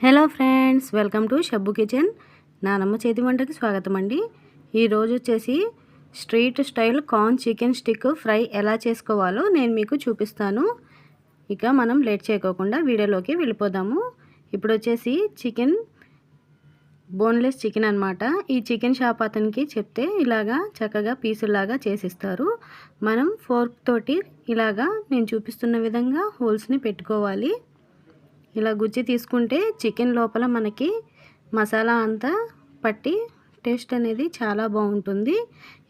Hello friends, welcome to Shabbu kitchen. నానమ్మ చేతి వంటకి స్వాగతం అండి. ఈరోజు వచ్చేసి street style corn chicken stick fry ఎలా చేసుకోవాలో నేను మీకు చూపిస్తాను. ఇక మనం లేట్ చేయకోకుండా వీడియోలోకి వెళ్ళిపోదాము. ఇప్పుడు వచ్చేసి చికెన్ బోన్లెస్ చికెన్ అనమాట. ఈ చికెన్ షాప్ అతనికి చెప్తే ఇలాగా చక్కగా పీసులాగా చేసిస్తారు. మనం ఫోర్క్ తోటి ఇలాగా నేను చూపిస్తున్న విధంగా హోల్స్ని పెట్టుకోవాలి. ఇలా గుచ్చి తీసుకుంటే చికెన్ లోపల మనకి మసాలా అంతా పట్టి టేస్ట్ అనేది చాలా బాగుంటుంది.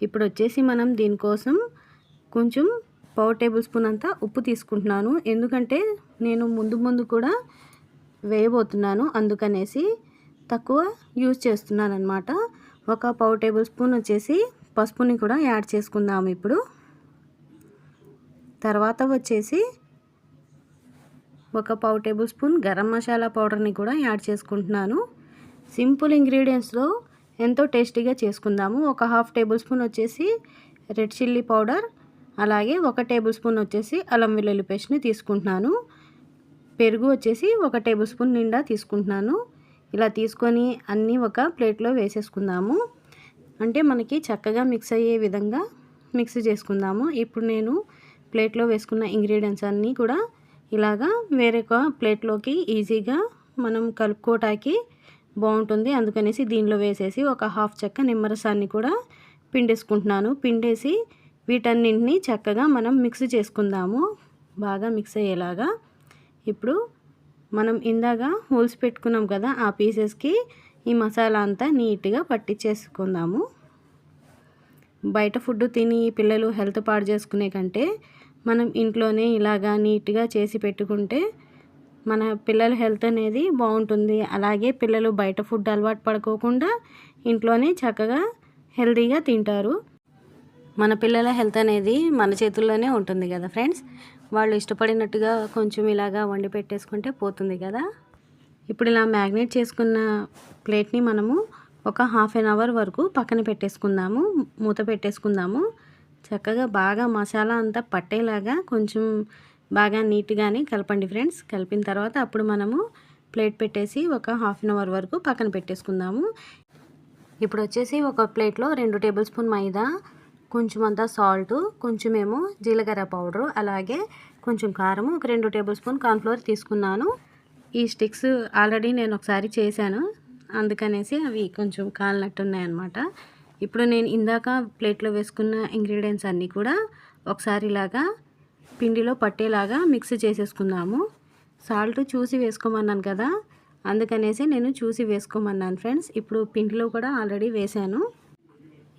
ఇప్పుడు వచ్చేసి మనం దీనికోసం కొంచెం పావు టేబుల్ స్పూన్ అంతా ఉప్పు తీసుకుంటున్నాను. ఎందుకంటే నేను ముందు కూడా వేయబోతున్నాను, అందుకనేసి తక్కువ యూజ్ చేస్తున్నాను అనమాట. ఒక పావు టేబుల్ స్పూన్ వచ్చేసి పసుపుని కూడా యాడ్ చేసుకుందాము. ఇప్పుడు తర్వాత వచ్చేసి ఒక పావు టేబుల్ స్పూన్ గరం మసాలా పౌడర్ని కూడా యాడ్ చేసుకుంటున్నాను. సింపుల్ ఇంగ్రీడియంట్స్లో ఎంతో టేస్టీగా చేసుకుందాము. ఒక హాఫ్ టేబుల్ స్పూన్ వచ్చేసి రెడ్ చిల్లీ పౌడర్, అలాగే ఒక టేబుల్ స్పూన్ వచ్చేసి అల్లం వెల్లుల్లి పేస్ట్ని తీసుకుంటున్నాను. పెరుగు వచ్చేసి ఒక టేబుల్ స్పూన్ నిండా తీసుకుంటున్నాను. ఇలా తీసుకొని అన్నీ ఒక ప్లేట్లో వేసేసుకుందాము. అంటే మనకి చక్కగా మిక్స్ అయ్యే విధంగా మిక్స్ చేసుకుందాము. ఇప్పుడు నేను ప్లేట్లో వేసుకున్న ఇంగ్రీడియంట్స్ అన్నీ కూడా ఇలాగా వేరొక ప్లేట్లోకి ఈజీగా మనం కలుపుకోవటానికి బాగుంటుంది. అందుకనేసి దీనిలో వేసేసి ఒక హాఫ్ చెక్క నిమ్మరసాన్ని కూడా పిండేసుకుంటున్నాను. పిండేసి వీటన్నింటినీ చక్కగా మనం మిక్స్ చేసుకుందాము, బాగా మిక్స్ అయ్యేలాగా. ఇప్పుడు మనం ఇందాక హోల్స్ పెట్టుకున్నాం కదా, ఆ పీసెస్కి ఈ మసాలా అంతా నీట్గా పట్టించేసుకుందాము. బయట ఫుడ్ తిని పిల్లలు హెల్త్ పాడు చేసుకునే కంటే మనం ఇంట్లోనే ఇలాగా నీట్గా చేసి పెట్టుకుంటే మన పిల్లల హెల్త్ అనేది బాగుంటుంది. అలాగే పిల్లలు బయట ఫుడ్ అలవాటు పడుకోకుండా ఇంట్లోనే చక్కగా హెల్తీగా తింటారు. మన పిల్లల హెల్త్ అనేది మన చేతుల్లోనే ఉంటుంది కదా ఫ్రెండ్స్. వాళ్ళు ఇష్టపడినట్టుగా కొంచెం ఇలాగా వండి పెట్టేసుకుంటే పోతుంది కదా. ఇప్పుడు ఇలా మ్యాగ్నేట్ చేసుకున్న ప్లేట్ని మనము ఒక హాఫ్ అన్ అవర్ వరకు పక్కన పెట్టేసుకుందాము, మూత పెట్టేసుకుందాము. చక్కగా బాగా మసాలా అంతా పట్టేలాగా కొంచెం బాగా నీట్గానే కలపండి ఫ్రెండ్స్. కలిపిన తర్వాత అప్పుడు మనము ప్లేట్ పెట్టేసి ఒక హాఫ్ అన్ అవర్ వరకు పక్కన పెట్టేసుకుందాము. ఇప్పుడు వచ్చేసి ఒక ప్లేట్లో 2 టేబుల్ స్పూన్ మైదా, కొంచెం అంతా సాల్ట్, కొంచెమేమో జీలకర్ర పౌడరు, అలాగే కొంచెం కారము, ఒక 2 టేబుల్ స్పూన్ కార్న్ఫ్లోర్ తీసుకున్నాను. ఈ స్టిక్స్ ఆల్రెడీ నేను ఒకసారి చేశాను, అందుకనేసి అవి కొంచెం కాలినట్టున్నాయన్నమాట. ఇప్పుడు నేను ఇందాక ప్లేట్లో వేసుకున్న ఇంగ్రీడియంట్స్ అన్నీ కూడా ఒకసారి ఇలాగా పిండిలో పట్టేలాగా మిక్స్ చేసేసుకుందాము. సాల్ట్ చూసి వేసుకోమన్నాను కదా, అందుకనేసి నేను చూసి వేసుకోమన్నాను ఫ్రెండ్స్. ఇప్పుడు పిండిలో కూడా ఆల్రెడీ వేసాను.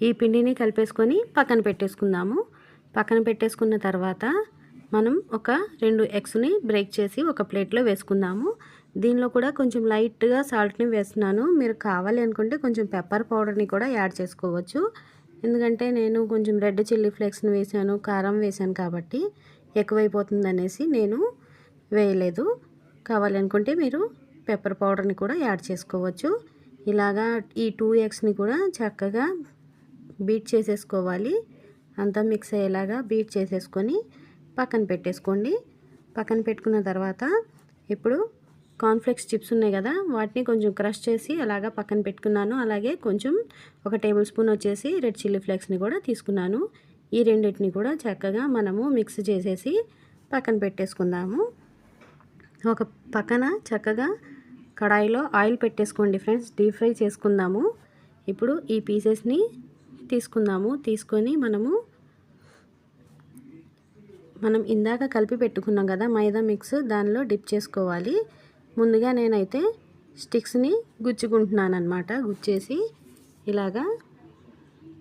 ఈ పిండిని కలిపేసుకొని పక్కన పెట్టేసుకుందాము. పక్కన పెట్టేసుకున్న తర్వాత మనం ఒక 2 ఎగ్స్ని బ్రేక్ చేసి ఒక ప్లేట్లో వేసుకుందాము. దీనిలో కూడా కొంచెం లైట్గా సాల్ట్ని వేస్తున్నాను. మీరు కావాలి అనుకుంటే కొంచెం పెప్పర్ పౌడర్ని కూడా యాడ్ చేసుకోవచ్చు. ఎందుకంటే నేను కొంచెం రెడ్ చిల్లీ ఫ్లేక్స్ని వేసాను, కారం వేసాను కాబట్టి ఎక్కువైపోతుంది అనేసి నేను వేయలేదు. కావాలనుకుంటే మీరు పెప్పర్ పౌడర్ని కూడా యాడ్ చేసుకోవచ్చు. ఇలాగా ఈ 2 ఎగ్స్ని కూడా చక్కగా బీట్ చేసేసుకోవాలి. అంతా మిక్స్ అయ్యేలాగా బీట్ చేసేసుకొని పక్కన పెట్టేసుకోండి. పక్కన పెట్టుకున్న తర్వాత ఇప్పుడు కార్న్ఫ్లేక్స్ చిప్స్ ఉన్నాయి కదా, వాటిని కొంచెం క్రష్ చేసి అలాగా పక్కన పెట్టుకున్నాను. అలాగే కొంచెం ఒక టేబుల్ స్పూన్ వచ్చేసి రెడ్ చిల్లీ ఫ్లేక్స్ని కూడా తీసుకున్నాను. ఈ రెండింటిని కూడా చక్కగా మనము మిక్స్ చేసేసి పక్కన పెట్టేసుకుందాము. ఒక పక్కన చక్కగా కడాయిలో ఆయిల్ పెట్టేసుకోండి ఫ్రెండ్స్, డీప్ ఫ్రై చేసుకుందాము. ఇప్పుడు ఈ పీసెస్ని తీసుకుందాము. తీసుకొని మనం ఇందాక కలిపి పెట్టుకున్నాం కదా మైదా మిక్స్, దానిలో డిప్ చేసుకోవాలి. ముందుగా నేనైతే స్టిక్స్ని గుచ్చుకుంటున్నాను అనమాట. గుచ్చేసి ఇలాగా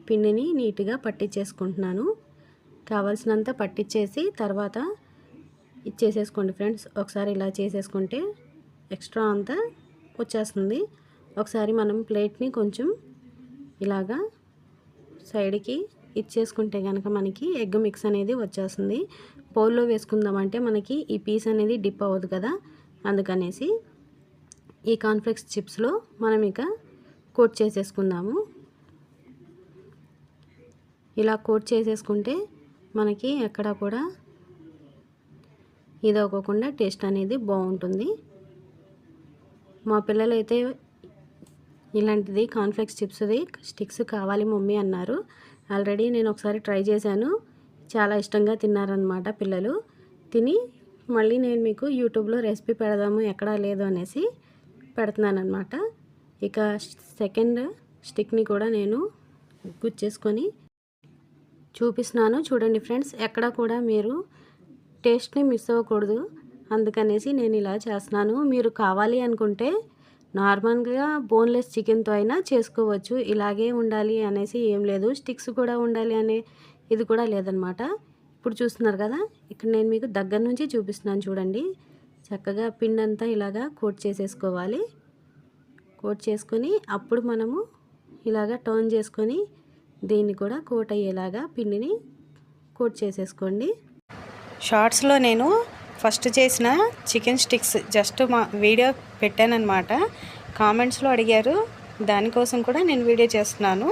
పిండిని నీట్గా పట్టించేసుకుంటున్నాను. కావాల్సినంత పట్టించేసి తర్వాత ఇచ్చేసేసుకోండి ఫ్రెండ్స్. ఒకసారి ఇలా చేసేసుకుంటే ఎక్స్ట్రా అంతా వచ్చేస్తుంది. ఒకసారి మనం ప్లేట్ని కొంచెం ఇలాగా సైడ్కి ఇచ్చేసుకుంటే కనుక మనకి ఎగ్ మిక్స్ అనేది వచ్చేస్తుంది. బౌల్లో వేసుకుందామంటే మనకి ఈ పీస్ అనేది డిప్ అవ్వదు కదా, అందుకనేసి ఈ కార్న్ఫ్లేక్స్ చిప్స్లో మనం ఇక కోట్ చేసేసుకుందాము. ఇలా కోట్ చేసేసుకుంటే మనకి ఎక్కడ కూడా ఇది అవ్వకుండా టేస్ట్ అనేది బాగుంటుంది. మా పిల్లలైతే ఇలాంటిది కార్న్ఫ్లెక్స్ చిప్స్ది స్టిక్స్ కావాలి మమ్మీ అన్నారు. ఆల్రెడీ నేను ఒకసారి ట్రై చేశాను, చాలా ఇష్టంగా తిన్నారనమాట పిల్లలు. తిని మళ్ళీ నేను మీకు యూట్యూబ్లో రెసిపీ పెడదాము ఎక్కడా లేదు అనేసి పెడుతున్నాను అనమాట. ఇక సెకండ్ స్టిక్ని కూడా నేను గుచ్చేసుకొని చూపిస్తున్నాను. చూడండి ఫ్రెండ్స్, ఎక్కడ కూడా మీరు టేస్ట్ని మిస్ అవ్వకూడదు, అందుకనేసి నేను ఇలా చేస్తున్నాను. మీరు కావాలి అనుకుంటే నార్మల్గా బోన్లెస్ చికెన్తో అయినా చేసుకోవచ్చు. ఇలాగే ఉండాలి అనేసి ఏం లేదు, స్టిక్స్ కూడా ఉండాలి అనే ఇది కూడా లేదనమాట. ఇప్పుడు చూస్తున్నారు కదా, ఇక్కడ నేను మీకు దగ్గర నుంచి చూపిస్తున్నాను. చూడండి, చక్కగా పిండి అంతా ఇలాగా కోట్ చేసేసుకోవాలి. కోట్ చేసుకొని అప్పుడు మనము ఇలాగా టర్న్ చేసుకొని దీన్ని కూడా కోట్ అయ్యేలాగా పిండిని కోట్ చేసేసుకోండి. షార్ట్స్లో నేను ఫస్ట్ చేసిన చికెన్ స్టిక్స్ జస్ట్ మా వీడియో పెట్టానన్నమాట. కామెంట్స్లో అడిగారు, దానికోసం కూడా నేను వీడియో చేస్తున్నాను.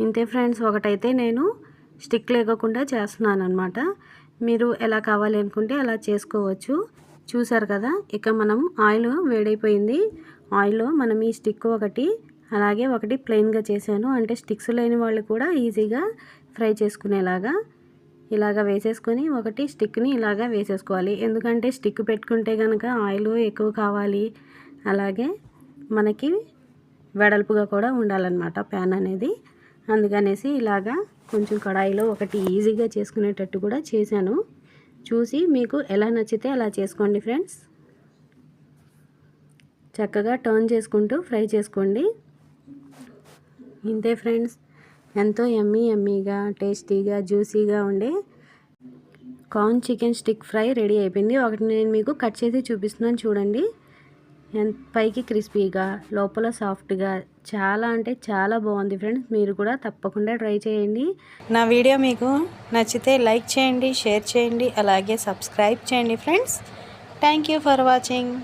ఇంతే ఫ్రెండ్స్, ఒకటైతే నేను స్టిక్ లేకుండా చేస్తున్నాను అనమాట. మీరు ఎలా కావాలి అనుకుంటే అలా చేసుకోవచ్చు. చూసారు కదా, ఇక మనం ఆయిల్ వేడైపోయింది. ఆయిల్లో మనం ఈ స్టిక్ ఒకటి అలాగే ఒకటి ప్లెయిన్గా చేశాను, అంటే స్టిక్స్ లేని వాళ్ళు కూడా ఈజీగా ఫ్రై చేసుకునేలాగా ఇలాగా వేసేసుకొని ఒకటి స్టిక్ని ఇలాగా వేసేసుకోవాలి. ఎందుకంటే స్టిక్ పెట్టుకుంటే కనుక ఆయిల్ ఎక్కువ కావాలి, అలాగే మనకి వెడల్పుగా కూడా ఉండాలన్నమాట ప్యాన్ అనేది. అందుకనేసి ఇలాగా కొంచెం కడాయిలో ఒకటి ఈజీగా చేసుకునేటట్టు కూడా చేశాను. చూసి మీకు ఎలా నచ్చితే అలా చేసుకోండి ఫ్రెండ్స్. చక్కగా టర్న్ చేసుకుంటూ ఫ్రై చేసుకోండి. ఇంతే ఫ్రెండ్స్, ఎంతో యమ్మీగా టేస్టీగా జ్యూసీగా ఉండే corn chicken stick fry ready అయిపోయింది. ఒకటి నేను మీకు కట్ చేసి చూపిస్తున్నాను. చూడండి, పైకి క్రిస్పీగా లోపల సాఫ్ట్గా చాలా అంటే చాలా బాగుంది ఫ్రెండ్స్. మీరు కూడా తప్పకుండా ట్రై చేయండి. నా వీడియో మీకు నచ్చితే లైక్ చేయండి, షేర్ చేయండి, అలాగే సబ్స్క్రైబ్ చేయండి friends. Thank you for watching.